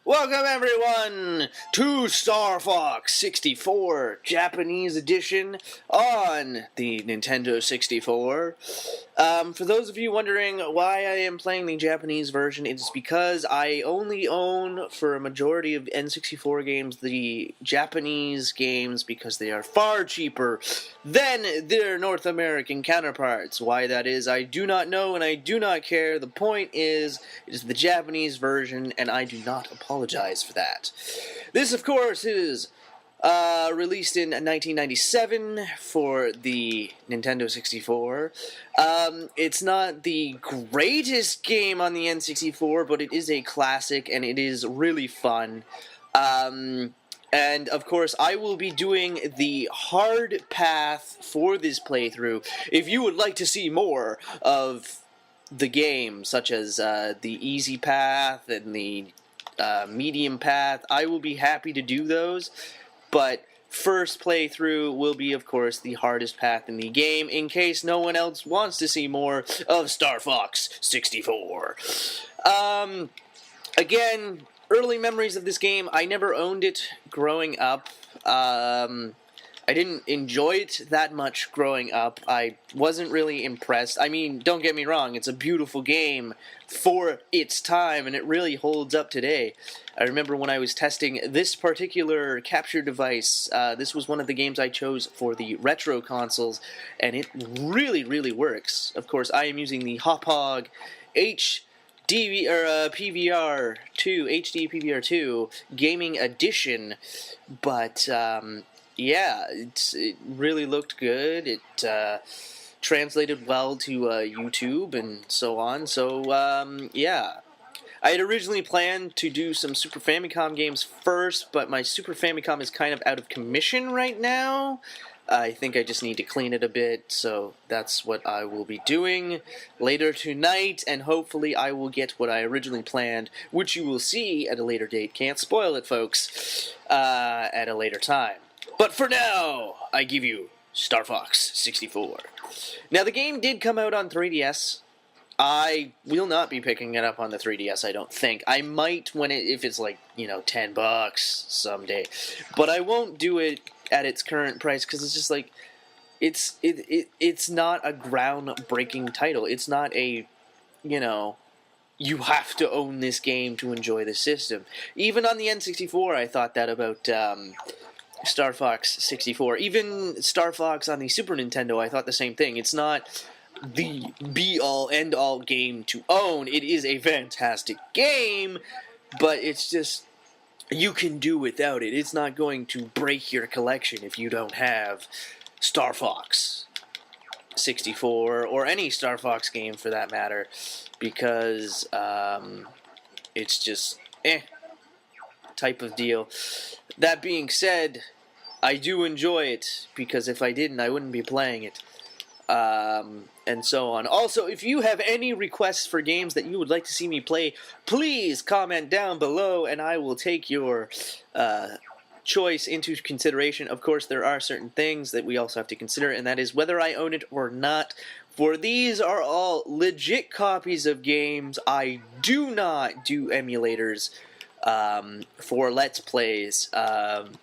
Welcome everyone to Star Fox 64 Japanese edition on the Nintendo 64. For those of you wondering why I am playing the Japanese version, it's because I only own, for a majority of N64 games, the Japanese games because they are far cheaper than their North American counterparts. Why that is, I do not know and I do not care. The point is, it is the Japanese version and I do not apologize for that. This, of course, is released in 1997 for the Nintendo 64. It's not the greatest game on the N64, but it is a classic and it is really fun. And of course, I will be doing the hard path for this playthrough. If you would like to see more of the game, such as the easy path and the medium path, I will be happy to do those. But first playthrough will be, of course, the hardest path in the game, in case no one else wants to see more of Star Fox 64. Again, early memories of this game, I never owned it growing up. I didn't enjoy it that much growing up. I wasn't really impressed. I mean, don't get me wrong, it's a beautiful game for its time, and it really holds up today. I remember when I was testing this particular capture device, this was one of the games I chose for the retro consoles, and it really, really works. Of course, I am using the Hauppauge PVR 2, HD PVR 2 Gaming Edition, but yeah, it really looked good. It translated well to YouTube and so on. So yeah, I had originally planned to do some Super Famicom games first, but my Super Famicom is kind of out of commission right now. I think I just need to clean it a bit, so that's what I will be doing later tonight, and hopefully I will get what I originally planned, which you will see at a later date. Can't spoil it, folks, at a later time. But for now, I give you Star Fox 64. Now, the game did come out on 3DS. I will not be picking it up on the 3DS, I don't think. I might if it's like, $10 someday. But I won't do it at its current price because it's just like it's not a groundbreaking title. It's not a, you have to own this game to enjoy the system. Even on the N64, I thought that about Star Fox 64. Even Star Fox on the Super Nintendo, I thought the same thing. It's not the be-all, end-all game to own. It is a fantastic game, but it's just, you can do without it. It's not going to break your collection if you don't have Star Fox 64, or any Star Fox game for that matter, because it's just, type of deal. That being said, I do enjoy it, because if I didn't, I wouldn't be playing it. And so on. Also, if you have any requests for games that you would like to see me play, please comment down below and I will take your choice into consideration. Of course, there are certain things that we also have to consider, and that is whether I own it or not. For these are all legit copies of games. I do not do emulators for Let's Plays of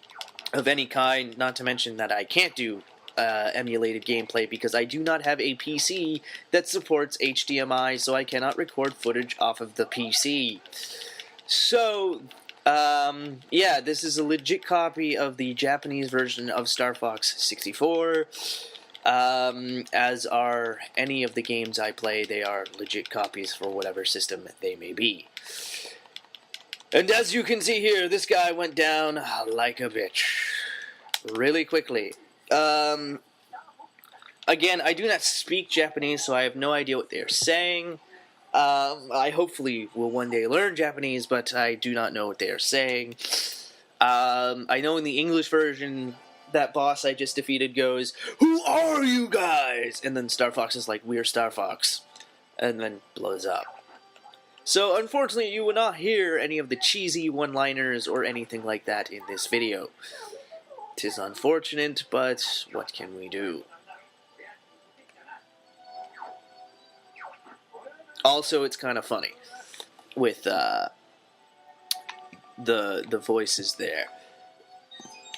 any kind, not to mention that I can't do emulated gameplay because I do not have a PC that supports HDMI, so I cannot record footage off of the PC. So, yeah, this is a legit copy of the Japanese version of Star Fox 64. As are any of the games I play, they are legit copies for whatever system they may be. And as you can see here, this guy went down like a bitch. Really quickly. Again, I do not speak Japanese, so I have no idea what they are saying. I hopefully will one day learn Japanese, but I do not know what they are saying. I know in the English version, that boss I just defeated goes, "Who are you guys?" And then Star Fox is like, "We're Star Fox." And then blows up. So, unfortunately, you will not hear any of the cheesy one-liners or anything like that in this video. 'Tis unfortunate, but what can we do? Also, it's kind of funny with the voices there.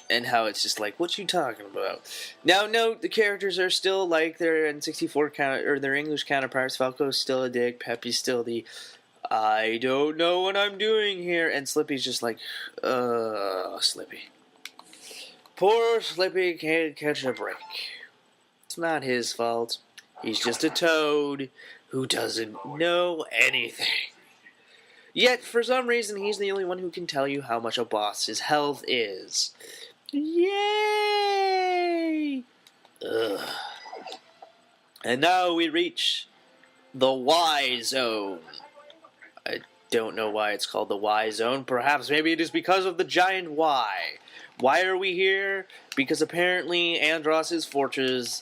And how it's just like, what you talking about? Now, note, the characters are still like their N64 or their English counterparts. Falco's still a dick. Peppy's still the, I don't know what I'm doing here. And Slippy's just like, Slippy. Poor Slippy can't catch a break. It's not his fault. He's just a toad who doesn't know anything. Yet, for some reason, he's the only one who can tell you how much a boss's health is. Yay! Ugh. And now we reach the Y Zone. I don't know why it's called the Y Zone. Perhaps maybe it is because of the giant Y. Why are we here? Because apparently Andross's forces,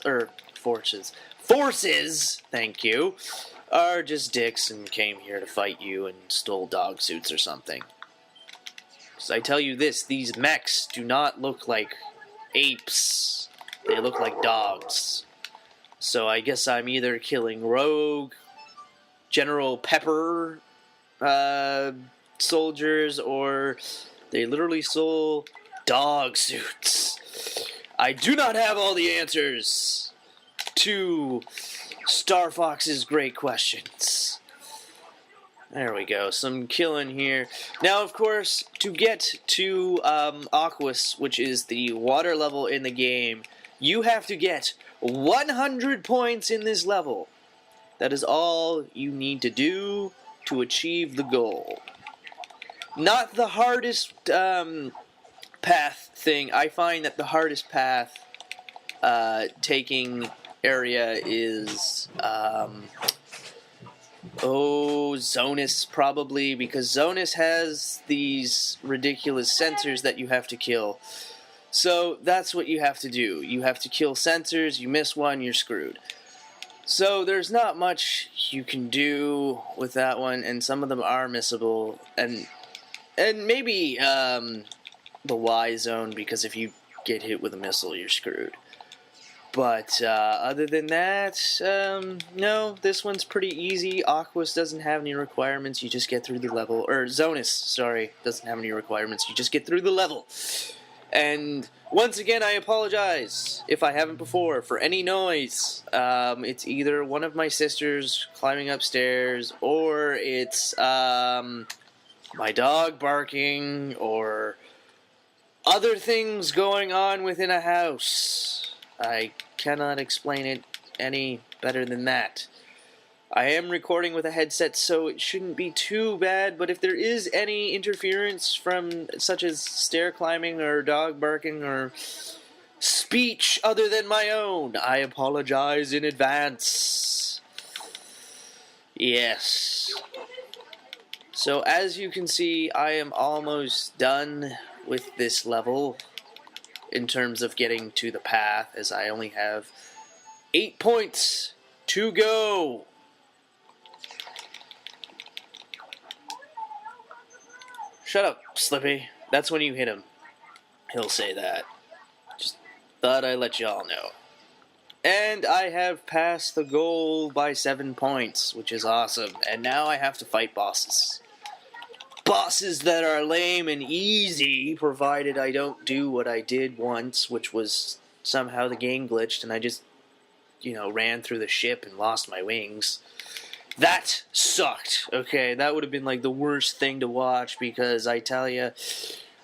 thank you, are just dicks and came here to fight you and stole dog suits or something. So I tell you this, these mechs do not look like apes. They look like dogs. So I guess I'm either killing Rogue, General Pepper soldiers, or they literally stole dog suits. I do not have all the answers to Star Fox's great questions. There we go, some killing here. Now, of course, to get to Aquos, which is the water level in the game, you have to get 100 points in this level. That is all you need to do to achieve the goal. Not the hardest path thing. I find that the hardest path taking area is Zonus, probably, because Zonus has these ridiculous sensors that you have to kill. So that's what you have to do. You have to kill sensors. You miss one, you're screwed. So there's not much you can do with that one, and some of them are missable, and maybe the Y zone, because if you get hit with a missile, you're screwed. But other than that, no, this one's pretty easy. Aquos doesn't have any requirements, you just get through the level. Or Zonus, sorry, doesn't have any requirements, you just get through the level. And once again, I apologize, if I haven't before, for any noise. It's either one of my sisters climbing upstairs, or it's my dog barking, or other things going on within a house. I cannot explain it any better than that. I am recording with a headset, so it shouldn't be too bad, but if there is any interference from such as stair climbing or dog barking or speech other than my own, I apologize in advance. Yes. So as you can see, I am almost done with this level in terms of getting to the path, as I only have 8 points to go. Shut up, Slippy. That's when you hit him. He'll say that. Just thought I'd let y'all know. And I have passed the goal by 7 points, which is awesome. And now I have to fight bosses. Bosses that are lame and easy, provided I don't do what I did once, which was somehow the game glitched and I just, ran through the ship and lost my wings. That sucked, okay? That would have been, the worst thing to watch, because I tell you,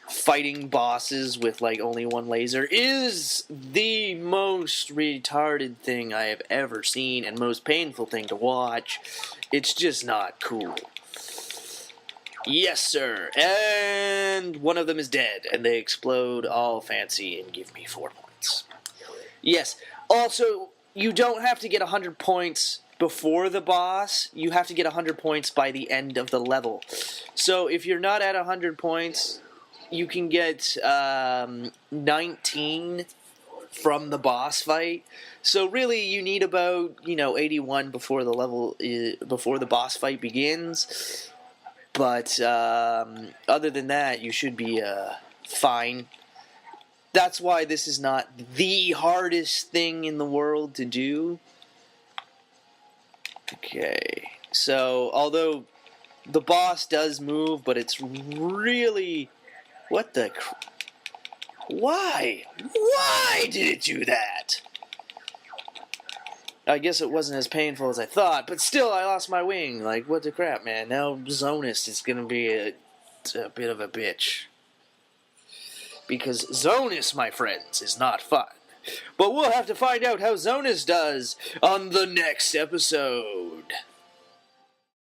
fighting bosses with, only one laser is the most retarded thing I have ever seen and most painful thing to watch. It's just not cool. Yes, sir. And one of them is dead, and they explode all fancy and give me 4 points. Yes. Also, you don't have to get 100 points before the boss. You have to get 100 points by the end of the level. So if you're not at 100 points, you can get 19 from the boss fight. So really, you need about 81 before the boss fight begins. But other than that, you should be fine. That's why this is not the hardest thing in the world to do. Okay, so although the boss does move, but it's really... What the... Why? Why did it do that? I guess it wasn't as painful as I thought, but still, I lost my wing. Like, what the crap, man? Now Zonus is gonna be a bit of a bitch. Because Zonus, my friends, is not fun. But we'll have to find out how Zonus does on the next episode.